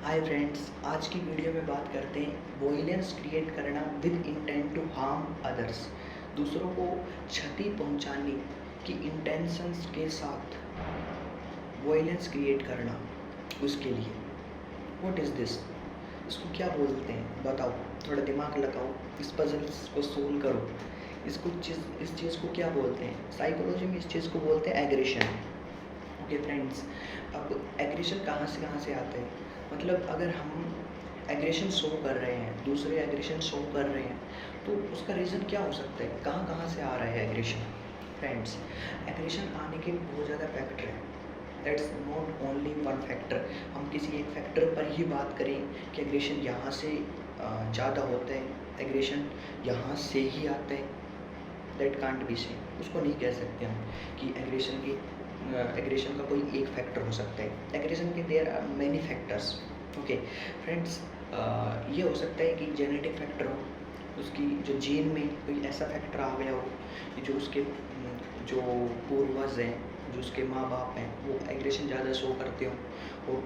Hi friends, आज की video में बात करते हैं वॉयलेंस क्रिएट करना with intent to harm others. दूसरों को क्षति पहुंचाने की इंटेंशंस के साथ वॉयलेंस क्रिएट करना, उसके लिए व्हाट इज़ दिस, इसको क्या बोलते हैं बताओ, थोड़ा दिमाग लगाओ, इस पजल्स को सोल्व करो। इस चीज़ को क्या बोलते हैं? साइकोलॉजी में इस चीज़ को बोलते हैं एग्रेशन। ओके फ्रेंड्स, अब एग्रेशन कहाँ से आता है? मतलब अगर हम एग्रेशन शो कर रहे हैं, दूसरे एग्रेशन शो कर रहे हैं, तो उसका रीज़न क्या हो सकता है? कहाँ से आ रहा है एग्रेशन? फ्रेंड्स, एग्रेशन आने के बहुत ज़्यादा फैक्टर हैं। That's not only one factor. हम किसी एक फैक्टर पर ही बात करें कि एग्रेशन यहाँ से ज़्यादा होता है, एग्रेशन यहाँ से ही आता है, दैट कांट बी से, उसको नहीं कह सकते हम कि एग्रेशन का कोई एक फैक्टर हो सकता है। एग्रेशन के there are many factors. Okay friends, ये हो सकता है कि जेनेटिक फैक्टर हो, उसकी जो जीन में कोई ऐसा फैक्टर आ गया हो कि जो उसके जो पूर्वज हैं, जो उसके माँ बाप हैं, वो एग्रेशन ज़्यादा शो करते हो और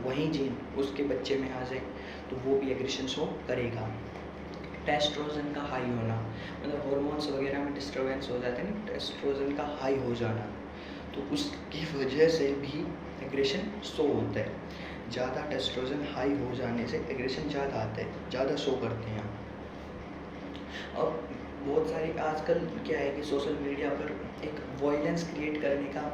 वही जीन उसके बच्चे में आ जाए तो वो भी एग्रेशन शो करेगा। टेस्टोस्टेरोन का हाई होना, मतलब हार्मोन्स वगैरह में डिस्टर्बेंस हो जाते हैं ना, टेस्टोस्टेरोन का हाई हो जाना, तो उसकी वजह से भी एग्रेशन शो होता है। ज़्यादा टेस्टोस्टेरोन हाई हो जाने से एग्रेशन ज़्यादा आता है, ज़्यादा शो करते हैं। अब बहुत सारे आजकल क्या है कि सोशल मीडिया पर एक वॉयलेंस क्रिएट करने का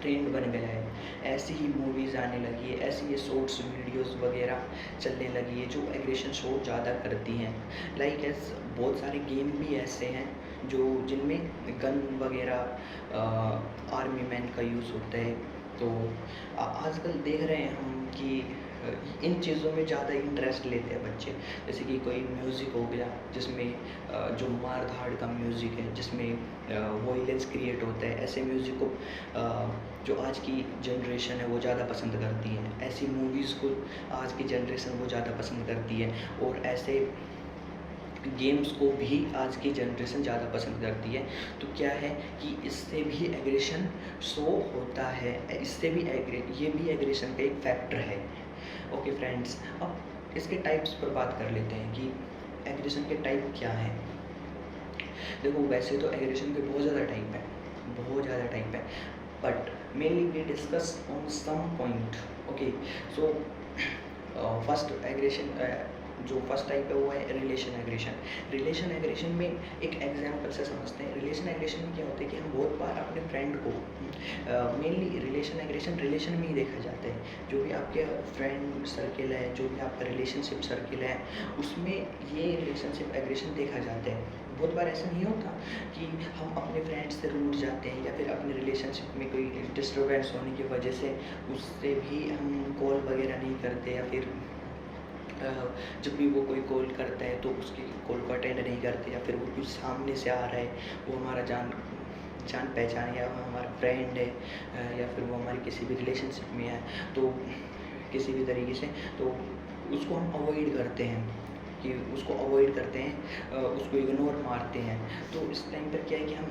ट्रेंड बन गया है। ऐसी ही मूवीज़ आने लगी है, ऐसी ये शॉर्ट्स वीडियोस वगैरह चलने लगी है जो एग्रेशन शो ज़्यादा करती हैं। लाइक एस बहुत सारे गेम भी ऐसे हैं जो जिनमें गन वगैरह आर्मी मैन का यूज़ होता है। तो आजकल देख रहे हैं हम कि इन चीज़ों में ज़्यादा इंटरेस्ट लेते हैं बच्चे। जैसे कि कोई म्यूज़िक हो गया जिसमें जो मार धाड़ का म्यूज़िक है, जिसमें वॉयलेंस क्रिएट होता है, ऐसे म्यूज़िक को जो आज की जनरेशन है वो ज़्यादा पसंद करती है। ऐसी मूवीज़ को आज की जनरेशन वो ज़्यादा पसंद करती है और ऐसे गेम्स को भी आज की जनरेशन ज़्यादा पसंद करती है। तो क्या है कि इससे भी एग्रेशन शो होता है, ये भी एग्रेशन का एक फैक्टर है। ओके फ्रेंड्स, अब इसके टाइप्स पर बात कर लेते हैं कि एग्रेशन के टाइप क्या हैं। देखो, वैसे तो एग्रेशन के बहुत ज़्यादा टाइप है, but mainly we discuss on some point. Okay, so first aggression, जो फर्स्ट टाइप है वो है रिलेशन एग्रेशन में एक एग्जांपल से समझते हैं। रिलेशन एग्रेशन में क्या होता है कि हम बहुत बार अपने फ्रेंड को, मेनली रिलेशन में ही देखा जाता है। जो भी आपके फ्रेंड सर्किल है, जो भी आपका रिलेशनशिप सर्किल है, उसमें ये रिलेशनशिप एग्रेशन देखा जाता है। बहुत बार ऐसा नहीं होता कि हम अपने फ्रेंड से रूठ जाते हैं या फिर अपने रिलेशनशिप में कोई डिस्टर्बेंस होने की वजह से उससे भी हम कॉल वगैरह नहीं करते, या फिर जब भी वो कोई कॉल करता है तो उसकी कॉल को अटेंड नहीं करते, या फिर वो कुछ सामने से आ रहा है, वो हमारा जान पहचान या वो हमारा फ्रेंड है, या फिर वो हमारी किसी भी रिलेशनशिप में है, तो किसी भी तरीके से तो उसको हम अवॉइड करते हैं, उसको इग्नोर मारते हैं। तो इस टाइम पर क्या है कि हम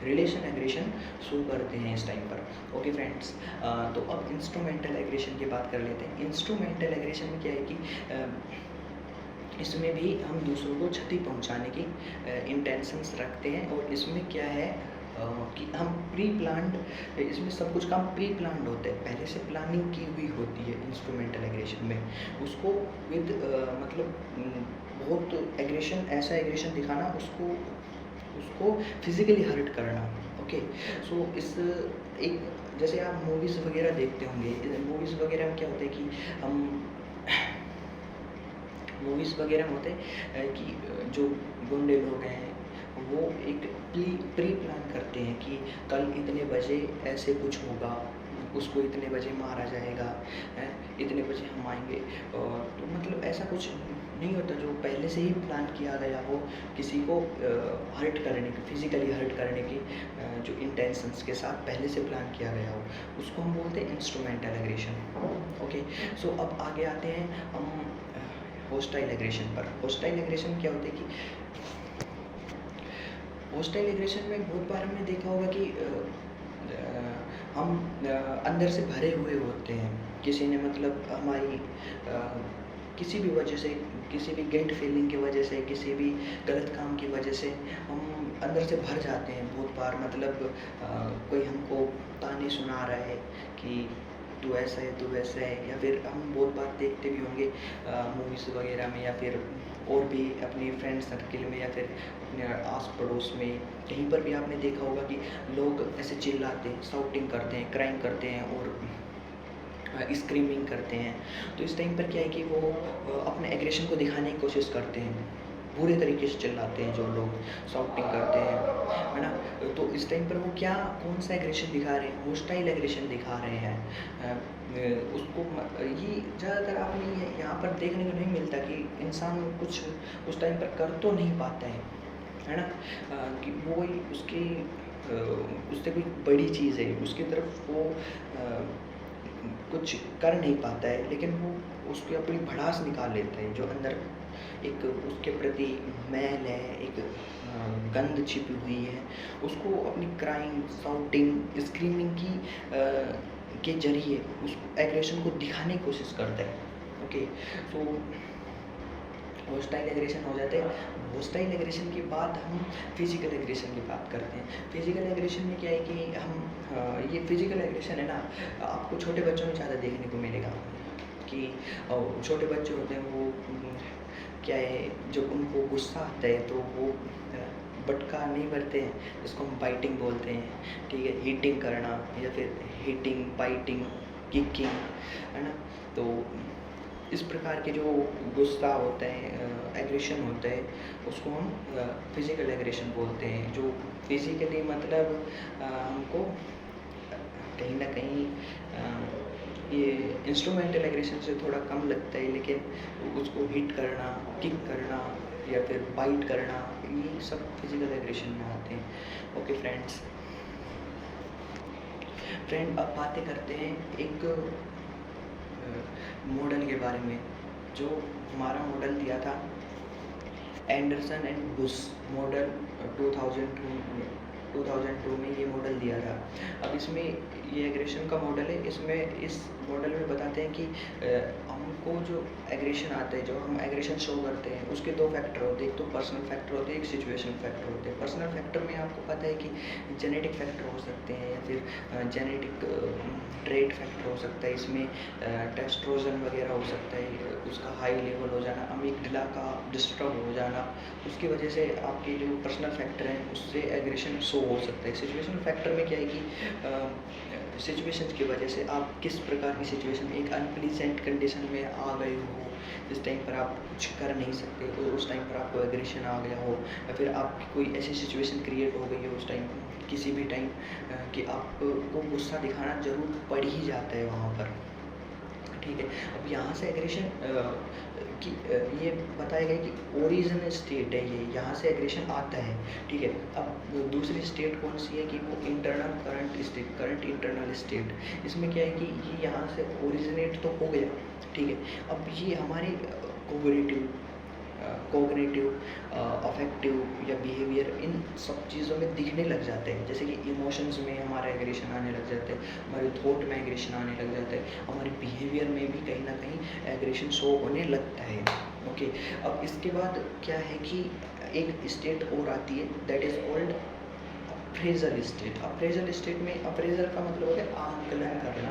रिलेशन एग्रेशन शो करते हैं इस टाइम पर। ओके फ्रेंड्स, तो अब इंस्ट्रूमेंटल एग्रेशन की बात कर लेते हैं। इंस्ट्रूमेंटल एग्रेशन में क्या है कि इसमें भी हम दूसरों को क्षति पहुंचाने की इंटेंशंस रखते हैं, और इसमें क्या है कि हम प्री प्लान्ड, इसमें सब कुछ काम प्री प्लान्ड होता है, पहले से प्लानिंग की हुई होती है। इंस्ट्रूमेंटल एग्रेशन में उसको विद बहुत ऐसा एग्रेशन दिखाना, उसको फिज़िकली हर्ट करना। ओके, सो इस एक जैसे आप मूवीज़ वगैरह देखते होंगे, मूवीज़ वगैरह में क्या होता है कि हम मूवीज़ वगैरह में होते हैं कि जो गुंडे लोग हैं वो एक प्री प्लान करते हैं कि कल इतने बजे ऐसे कुछ होगा, उसको इतने बजे मारा जाएगा, इतने बजे हम आएंगे। तो मतलब ऐसा कुछ नहीं होता जो पहले से ही प्लान किया गया हो, किसी को हर्ट करने की, फिज़िकली हर्ट करने की जो इंटेंशंस के साथ पहले से प्लान किया गया हो, उसको हम बोलते हैं इंस्ट्रूमेंटल एग्रेशन। ओके, सो अब आगे आते हैं हम होस्टाइल एग्रेशन पर। होस्टाइल एग्रेशन क्या होता है कि होस्टाइल एग्रेशन में बहुत बार हमने देखा होगा कि हम अंदर से भरे हुए होते हैं। किसी ने मतलब हमारी किसी भी वजह से, किसी भी गिल्ट फीलिंग की वजह से, किसी भी गलत काम की वजह से हम अंदर से भर जाते हैं बहुत बार। मतलब कोई हमको ताने सुना रहा है कि तू ऐसा है, तू वैसा है, या फिर हम बहुत बार देखते भी होंगे मूवीज़ वगैरह में, या फिर और भी अपने फ्रेंड सर्किल में, या फिर अपने आस पड़ोस में, कहीं पर भी आपने देखा होगा कि लोग ऐसे चिल्लाते हैं, शाउटिंग करते हैं, क्राइम करते हैं और स्क्रीमिंग करते हैं। तो इस टाइम पर क्या है कि वो अपने एग्रेशन को दिखाने की कोशिश करते हैं, बुरे तरीके से चिल्लाते हैं जो लोग, शाउटिंग करते हैं, है ना। तो इस टाइम पर वो क्या, कौन सा एग्रेशन दिखा रहे हैं, होस्टाइल एग्रेशन दिखा रहे हैं। उसको ये ज़्यादातर आपने यहाँ पर देखने को नहीं मिलता कि इंसान कुछ उस टाइम पर कर तो नहीं पाता है ना। कि वो उसकी उससे कोई बड़ी चीज़ है, उसकी तरफ वो कुछ कर नहीं पाता है, लेकिन वो उसकी अपनी भड़ास निकाल लेता है। जो अंदर एक उसके प्रति मैल है, एक गंध छिपी हुई है, उसको अपनी क्राइम, शाउटिंग, स्क्रीमिंग के जरिए उस एग्रेशन को दिखाने की कोशिश करता है। ओके, तो होस्टाइल एग्रेशन हो जाते हैं। होस्टाइल एग्रेशन के बाद हम फिजिकल एग्रेशन की बात करते हैं। फिजिकल एग्रेशन में क्या है कि हम ये फिजिकल एग्रेशन है ना, आपको छोटे बच्चों में ज़्यादा देखने को मिलेगा कि छोटे बच्चे होते हैं वो क्या है, जब उनको गुस्सा आता है तो वो बटका नहीं भरते हैं, जिसको हम बाइटिंग बोलते हैं, ठीक है, हीटिंग करना, या फिर हीटिंग, बाइटिंग, किकिंग, है ना। तो इस प्रकार के जो गुस्सा होता है, एग्रेशन होता है, उसको हम फिजिकल एग्रेशन बोलते हैं। जो फिजिकली मतलब हमको कहीं ना कहीं ये इंस्ट्रूमेंटल एग्रेशन से थोड़ा कम लगता है, लेकिन उसको हिट करना, किक करना, या फिर बाइट करना, ये सब फिजिकल एग्रेशन में आते हैं। ओके फ्रेंड्स, अब बातें करते हैं एक मॉडल के बारे में, जो हमारा मॉडल दिया था एंडरसन एंड बुश मॉडल 2002 में ये मॉडल दिया था। अब इसमें ये एग्रेशन का मॉडल है, इसमें इस मॉडल में बताते हैं कि हमको जो एग्रेशन आता है, जो हम एग्रेशन शो करते हैं, उसके दो फैक्टर होते हैं। एक तो पर्सनल फैक्टर होते हैं, एक सिचुएशन फैक्टर होते हैं। पर्सनल फैक्टर में आपको पता है कि जेनेटिक फैक्टर हो सकते हैं, या फिर जेनेटिक ट्रेट फैक्टर हो सकता है। इसमें टेस्टोस्टेरोन वगैरह हो सकता है, उसका हाई लेवल हो जाना, अमिगडाला का डिस्टर्ब हो जाना, उसकी वजह से आपके जो पर्सनल फैक्टर हैं उससे एग्रेशन शो हो सकता है। सिचुएशनल फैक्टर में क्या है कि सिचुएशन की वजह से आप किस प्रकार की सिचुएशन में, एक अनप्लीजेंट कंडीशन में आ गए हो, जिस टाइम पर आप कुछ कर नहीं सकते हो, उस टाइम पर आपको एग्रेशन आ गया हो, या फिर आपकी कोई ऐसी सिचुएशन क्रिएट हो गई हो उस टाइम, किसी भी टाइम, कि आपको गुस्सा दिखाना ज़रूर पड़ ही जाता है वहाँ पर, ठीक है। अब यहाँ से एग्रेशन कि ये बताया गया कि ओरिजिनल स्टेट है ये, यहाँ से एग्रेशन आता है, ठीक है। अब दूसरी स्टेट कौन सी है कि वो internal current state, current internal state. इसमें क्या है कि ये यहाँ से ओरिजिनेट तो हो गया, ठीक है। अब ये हमारे कोग्निटिव, अफेक्टिव या बिहेवियर, इन सब चीज़ों में दिखने लग जाते हैं। जैसे कि इमोशंस में हमारा एग्रेशन आने लग जाता है, हमारे थॉट में एग्रेशन आने लग जाता है, हमारे बिहेवियर में भी कहीं ना कहीं एग्रेशन शो होने लगता है। ओके, अब इसके बाद क्या है कि एक स्टेट और आती है, that is called appraisal state. Appraisal state में, अप्रेजल का मतलब होता है आंकलन करना,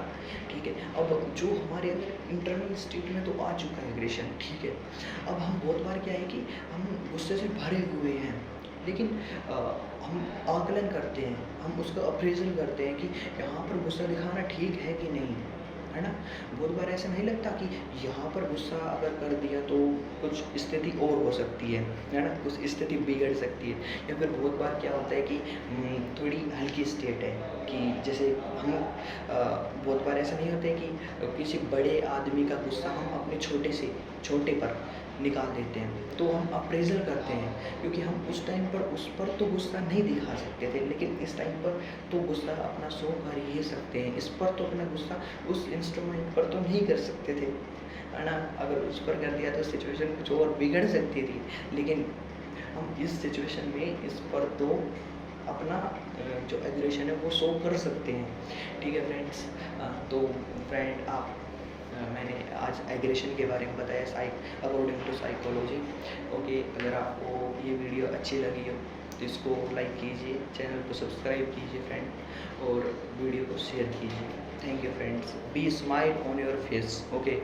ठीक है। अब जो हमारे अंदर इंटरनल स्टेट में तो आ चुका है एग्रेशन, ठीक है। अब हम बहुत बार क्या है कि हम गुस्से से भरे हुए हैं, लेकिन हम आंकलन करते हैं, हम उसका अप्रेजल करते हैं कि यहाँ पर गुस्सा दिखाना ठीक है कि नहीं, है ना। बहुत बार ऐसा नहीं लगता कि यहाँ पर गुस्सा अगर कर दिया तो कुछ स्थिति और हो सकती है ना, कुछ स्थिति बिगड़ सकती है। या फिर बहुत बार क्या होता है कि थोड़ी हल्की स्टेट है, कि जैसे हम बहुत बार ऐसा नहीं होता है कि किसी बड़े आदमी का गुस्सा हम अपने छोटे पर निकाल देते हैं, तो हम अप्रेजल करते हैं, क्योंकि हम उस टाइम पर उस पर तो गुस्सा नहीं दिखा सकते थे, लेकिन इस टाइम पर तो गुस्सा अपना शो कर ही सकते हैं। इस पर तो अपना गुस्सा उस इंस्ट्रूमेंट पर तो नहीं कर सकते थे, है ना। अगर उस पर कर दिया तो सिचुएशन कुछ और बिगड़ सकती थी, लेकिन हम इस सिचुएशन में इस पर तो अपना जो एग्रेशन है वो शो कर सकते हैं। ठीक है फ्रेंड्स, तो फ्रेंड आप मैंने आज एग्रेशन के बारे में बताया अकॉर्डिंग टू साइकोलॉजी। ओके, अगर आपको ये वीडियो अच्छी लगी हो तो इसको लाइक कीजिए, चैनल को सब्सक्राइब कीजिए फ्रेंड, और वीडियो को शेयर कीजिए। Thank you friends, be smile on your face. Okay.